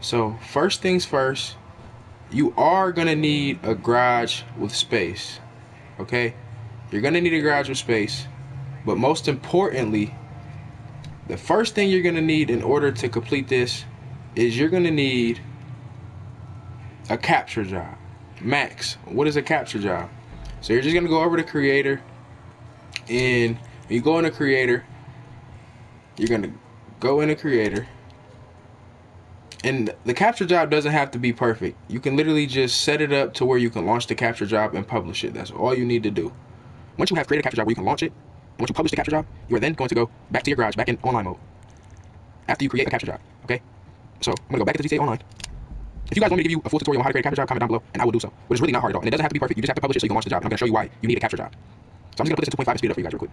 So first things first, you are gonna need a garage with space. Okay, you're gonna need a garage with space, but most importantly, the first thing you're gonna need in order to complete this is you're gonna need a capture job. Max, what is a capture job? So you're just gonna go over to creator, and when you go into creator, you're gonna go into creator, and the capture job doesn't have to be perfect. You can literally just set it up to where you can launch the capture job and publish it. That's all you need to do. Once you have created a capture job where you can launch it, and once you publish the capture job, you are then going to go back to your garage, back in online mode, after you create a capture job. Okay, so I'm gonna go back to GTA Online. If you guys want me to give you a full tutorial on how to create a capture job, comment down below, and I will do so. But it's really not hard at all, and it doesn't have to be perfect. You just have to publish it so you can launch the job, and I'm gonna show you why you need a capture job. So I'm just gonna put this in 2.5 and speed it up for you guys real quick.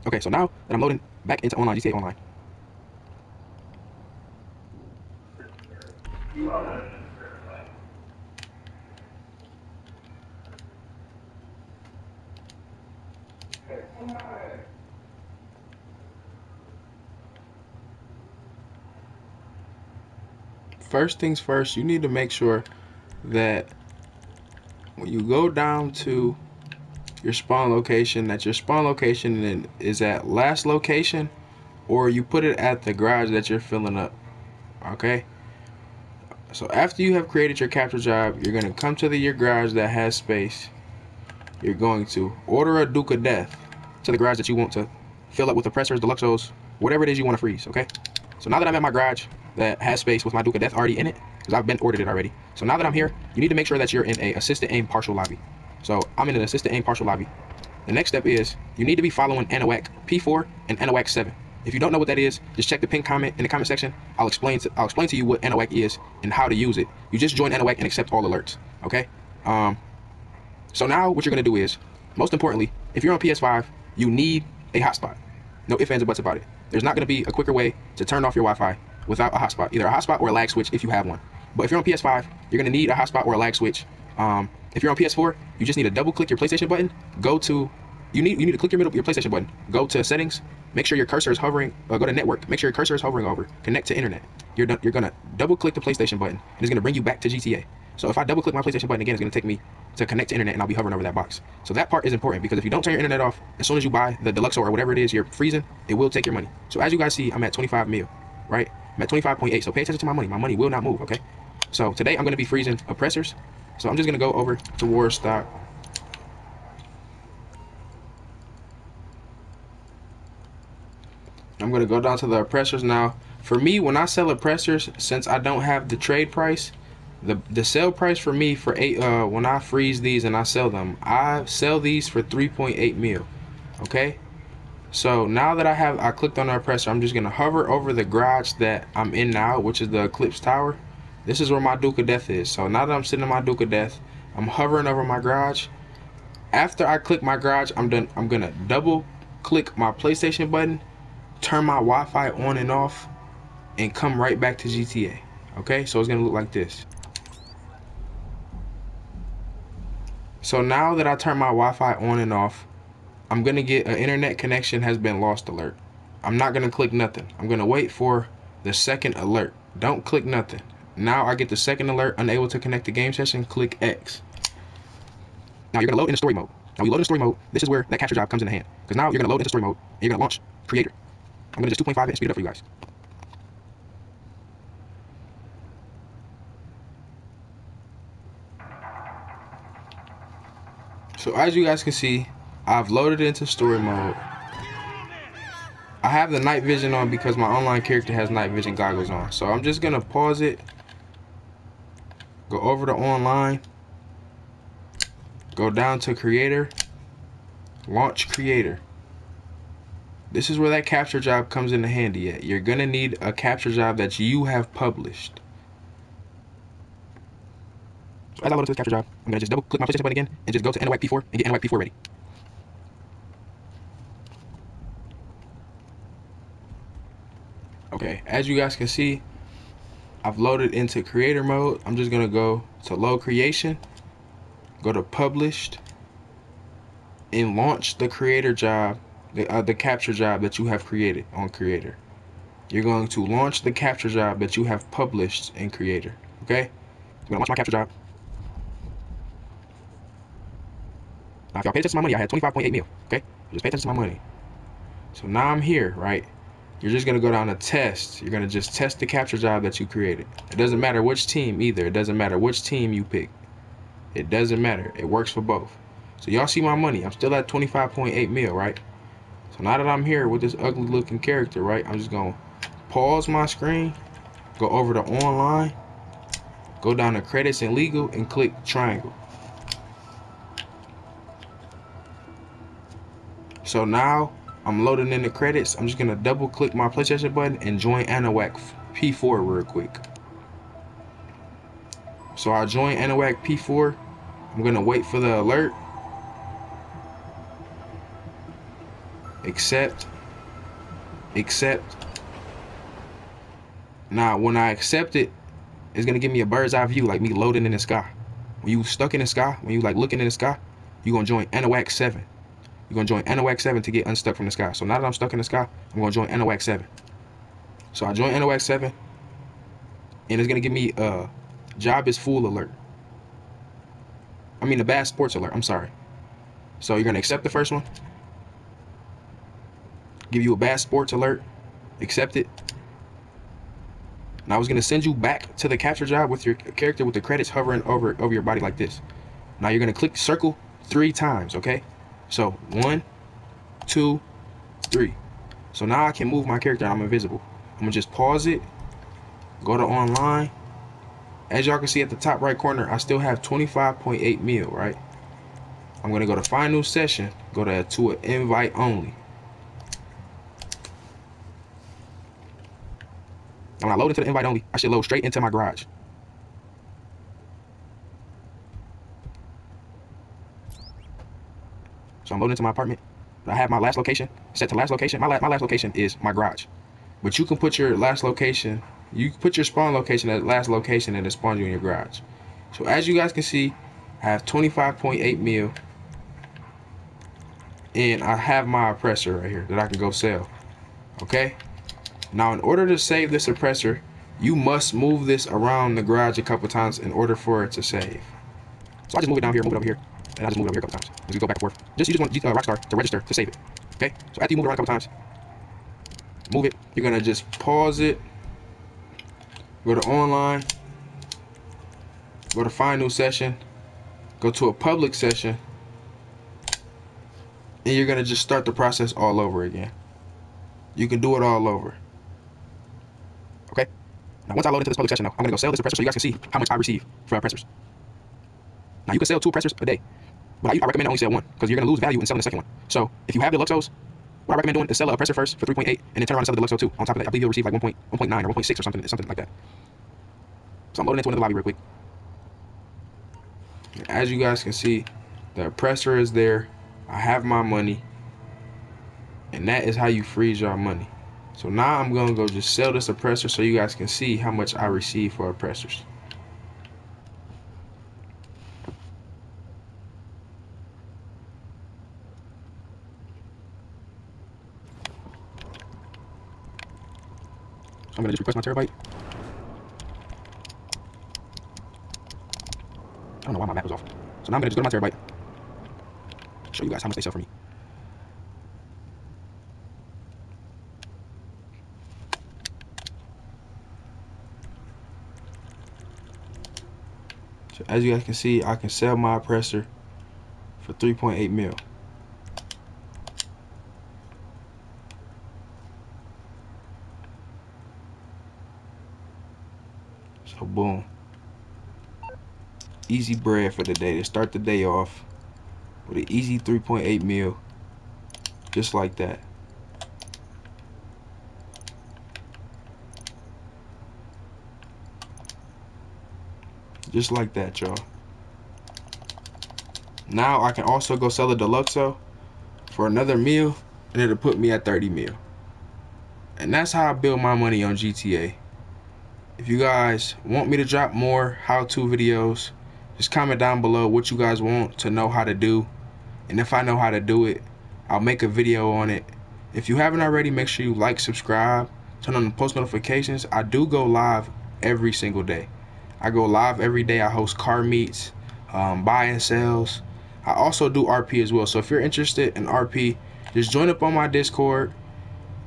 Okay, so now that I'm loading back into online, GTA Online. First things first, you need to make sure that when you go down to your spawn location, that your spawn location is at last location, or you put it at the garage that you're filling up. Okay, so after you have created your capture job, you're going to come to your garage that has space. You're going to order a Duke of Death to the garage that you want to fill up with oppressors, deluxos, whatever it is you want to freeze. Okay, so now that I'm at my garage that has space with my Duke of Death already in it, because I've been ordered it already. So now that I'm here, you need to make sure that you're in a assisted aim partial lobby. So I'm in an assisted aim partial lobby. The next step is you need to be following NOAC P4 and NOAC 7. If you don't know what that is, just check the pinned comment in the comment section. I'll explain to you what NOAC is and how to use it. You just join NOAC and accept all alerts. Okay. So now what you're gonna do is, most importantly, if you're on PS5, you need a hotspot. No ifs, ands, or buts about it. There's not gonna be a quicker way to turn off your Wi-Fi without a hotspot. Either a hotspot or a lag switch if you have one. But if you're on PS5, you're gonna need a hotspot or a lag switch. If you're on PS4, you just need to double click your PlayStation button. You need to click your PlayStation button. Go to settings. Make sure your cursor is hovering. Go to network. Make sure your cursor is hovering over. Connect to internet. You're gonna double click the PlayStation button, and it's gonna bring you back to GTA. So if I double click my PlayStation button again, it's gonna take me to connect to internet, and I'll be hovering over that box. So that part is important, because if you don't turn your internet off, as soon as you buy the Deluxo or whatever it is you're freezing, it will take your money. So as you guys see, I'm at 25 mil, right? I'm at 25.8. So pay attention to my money. My money will not move. Okay. So today I'm gonna be freezing oppressors. So I'm just gonna go over to war stock. I'm gonna go down to the oppressors now. For me, when I sell oppressors, since I don't have the trade price, the sale price for me for when I freeze these and I sell them, I sell these for 3.8 mil. Okay. So now that I clicked on the oppressor, I'm just gonna hover over the garage that I'm in now, which is the Eclipse Tower. This is where my Duke of Death is. So now that I'm sitting in my Duke of Death, I'm hovering over my garage. After I click my garage, I'm done. I'm gonna double click my PlayStation button, turn my Wi-Fi on and off, and come right back to GTA. Okay, so it's gonna look like this. So now that I turn my Wi-Fi on and off, I'm gonna get an internet connection has been lost alert. I'm not gonna click nothing. I'm gonna wait for the second alert. Don't click nothing. Now I get the second alert, unable to connect to game session, click X. Now you're gonna load into story mode. Now we load into story mode, this is where that capture job comes in hand. Because now you're gonna load into story mode, and you're gonna launch creator. I'm gonna just 2.5 it and speed it up for you guys. So as you guys can see, I've loaded into story mode. I have the night vision on because my online character has night vision goggles on. So I'm just gonna pause it, go over to online, go down to creator, launch creator. This is where that capture job comes into handy at. You're gonna need a capture job that you have published. So as I load into this capture job, I'm gonna just double click my PlayStation button again and just go to NOAC P4 and get NOAC P4 ready. Okay, as you guys can see, I've loaded into creator mode. I'm just gonna go to load creation, go to published, and launch the creator job, the capture job that you have created on creator. You're going to launch the capture job that you have published in creator. Okay, I'm gonna launch my capture job. Now if y'all pay attention to my money, I had 25.8 mil. Okay, just pay attention to my money. So now I'm here, right? You're just gonna go down to test. You're gonna just test the capture job that you created. It doesn't matter which team either. It doesn't matter which team you pick. It doesn't matter. It works for both. So y'all see my money. I'm still at 25.8 mil, right? So now that I'm here with this ugly looking character, right? I'm just gonna pause my screen, go over to online, go down to credits and legal, and click triangle. So now I'm loading in the credits. I'm just gonna double click my PlayStation button and join Anahuac P4 real quick. So I'll join Anahuac P4. I'm gonna wait for the alert. Accept. Now when I accept it, it's gonna give me a bird's eye view, like me loading in the sky. When you stuck in the sky, when you like looking in the sky, you're gonna join Anahuac 7. You're gonna join Anahuac 7 to get unstuck from the sky. So now that I'm stuck in the sky, I'm gonna join Anahuac 7. So I join Anahuac 7, and it's gonna give me a job is full alert. I mean a bad sports alert, I'm sorry. So you're gonna accept the first one, give you a bad sports alert, accept it. Now I was gonna send you back to the capture job with your character with the credits hovering over your body like this. Now you're gonna click circle 3 times, okay? So 1, 2, 3. So now I can move my character and I'm invisible. I'm gonna just pause it, go to online. As y'all can see at the top right corner, I still have 25.8 mil, right? I'm gonna go to find new session, go to an invite only. When I load into the invite only, I should load straight into my garage. So I'm loading into my apartment. I have my last location set to last location. My last location is my garage. But you can put your last location, you can put your spawn location at last location and it spawns you in your garage. So as you guys can see, I have 25.8 mil. And I have my oppressor right here that I can go sell. Okay? Now in order to save this oppressor, you must move this around the garage a couple times in order for it to save. So I just move it down here, move it over here, and I just move it over here a couple times. As we go back and forth. You just want Rockstar to register to save it. Okay? So after you move it around a couple times, move it, you're gonna just pause it, go to online, go to find new session, go to a public session, and you're gonna just start the process all over again. You can do it all over. Okay? Now once I load into this public session, now I'm gonna go sell this oppressor so you guys can see how much I receive for oppressors. Now you can sell 2 oppressors a day, but I recommend only sell 1 because you're gonna lose value in selling the second one. So if you have the Luxos, what I recommend doing is sell an oppressor first for 3.8 and then turn around and sell the Luxo 2. On top of that, I believe you'll receive like 1.9 or 1.6 or something like that. So I'm loading into another lobby real quick. As you guys can see, the oppressor is there. I have my money, and that is how you freeze your money. So now I'm gonna go just sell this oppressor so you guys can see how much I receive for oppressors. So I'm gonna just request my terabyte. I don't know why my map was off. So now I'm gonna just go to my terabyte, show you guys how much they sell for me. So as you guys can see, I can sell my oppressor for 3.8 mil. So boom. Easy bread for the day. To start the day off with an easy 3.8 mil. Just like that. Just like that, y'all. Now I can also go sell a Deluxo for another meal, and it'll put me at 30 mil. And that's how I build my money on GTA. If you guys want me to drop more how-to videos, just comment down below what you guys want to know how to do. And if I know how to do it, I'll make a video on it. If you haven't already, make sure you like, subscribe, turn on the post notifications. I do go live every single day. I go live every day. I host car meets, buy and sells. I also do RP as well. So if you're interested in RP, just join up on my Discord.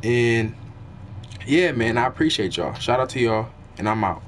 And yeah, man, I appreciate y'all. Shout out to y'all, and I'm out.